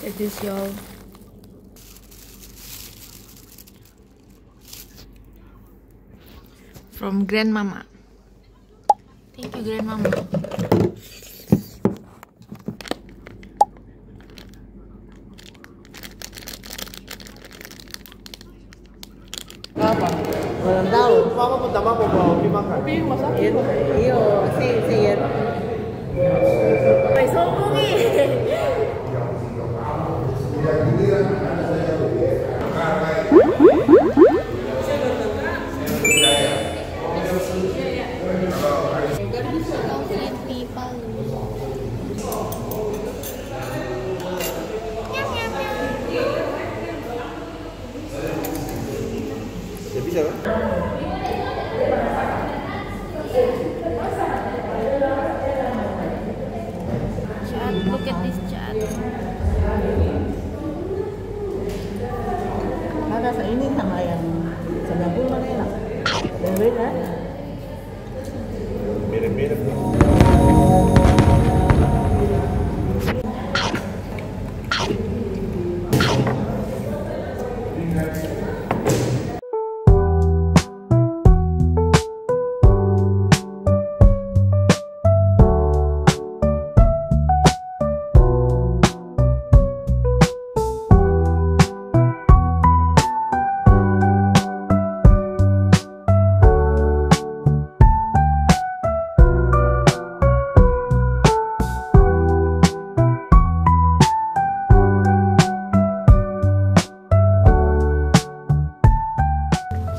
at this, y'all. From Grandmama. Thank you, Grandmama. Apa? Belum tahu. Mama pertama mau bawa dimakan. Tapi masak. Iyo, sih. May sombong eh. Ya bisa kan? Chat, look at this chat. Rasa ini sama yang 90 mana enak? Beda. Mirip-mirip.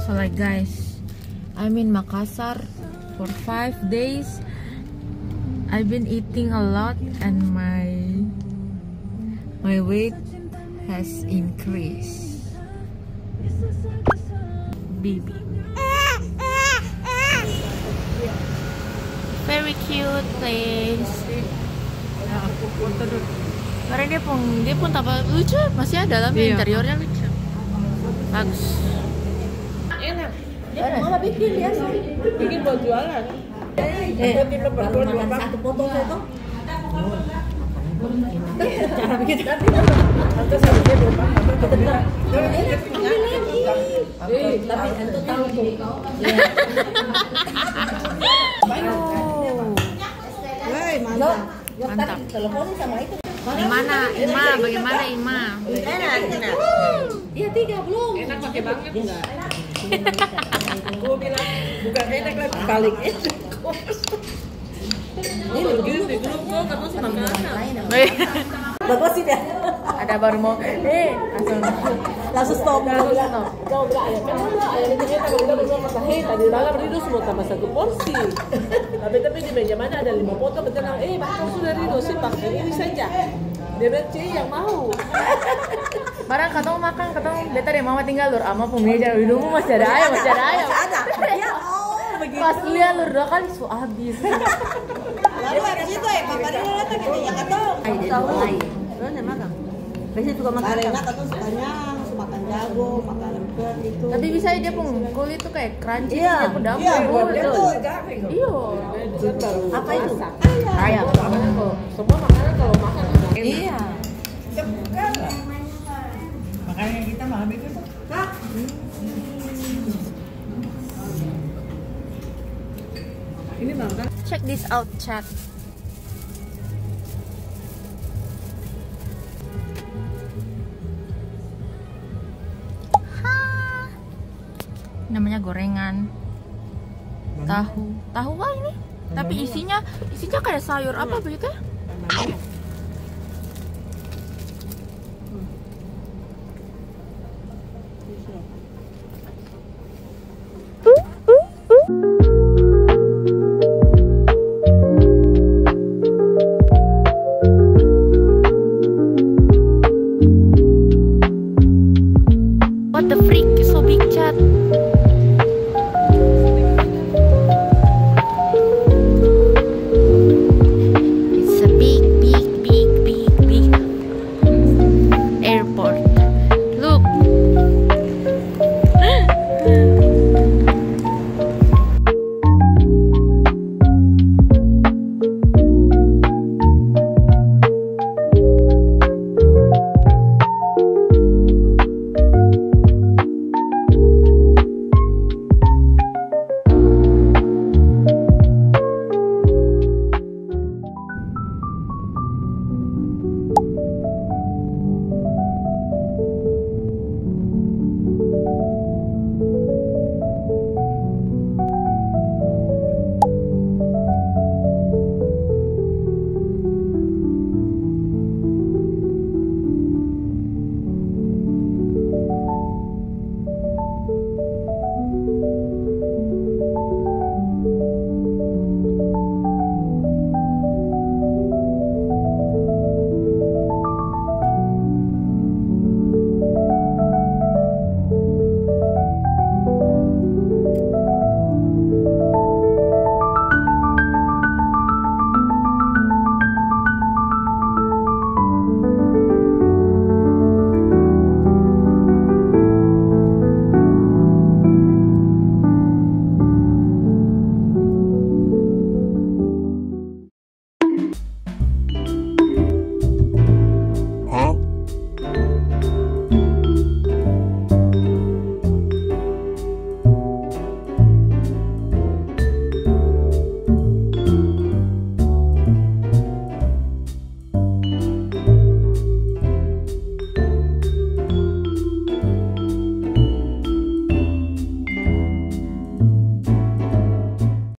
So like guys, I'm in Makassar for 5 days. I've been eating a lot and my weight has increased. Baby. Very cute place. Karena dia pun tambah lucu, masih ada dalamnya, interiornya lucu. Bagus. Enak. Mama bikin ya sih. Bikin buat jualan. Baru makan satu potong itu. Cara bikin. Atau sampai berapa? Tapi itu tahu tuh. Woi, mantap. Mantap. Teleponin sama itu. Gimana, Ima? Bagaimana, Ima? Enak. Iya 3 belum. Enak pakai banget enggak? Gue bilang bukan enak lagi balik itu. Ini lebih di grup gue karena sih makanan. Bagus sih ya. Ada baru mau Langsung stop. Kau bilang ayam kenapa? Ayam itu kita kalau berdua masahin tadi malam Rido semua tambah 1 porsi. Tapi di meja mana ada 5 potong betul bahkan sudah Rido sih pakai ini saja. Dia bilang yang mau. barang katong makan, katong beta deh mama tinggal lur ama pemeja Rido masih ada ayam. Ada. Ya begitu. Pas lihat lur 2 kali su habis. Lalu ada situ ya, Papa Rido datang gitu ya katong. Tahu. Terus ya makan. Biasanya juga makan enak atau sukanya makan jago, makan lempet itu. Tapi bisa dia pun kulit tuh kayak crunchy, Iya. dia pun dapet. Iya, Betul. Iya. Apa itu? Ayam. Semua makanan kalau makan Iya. Makanya kita makan itu tuh. ini makan. Check this out, chat. Namanya gorengan tahu apa ini, tapi isinya kayak sayur apa begitu ya?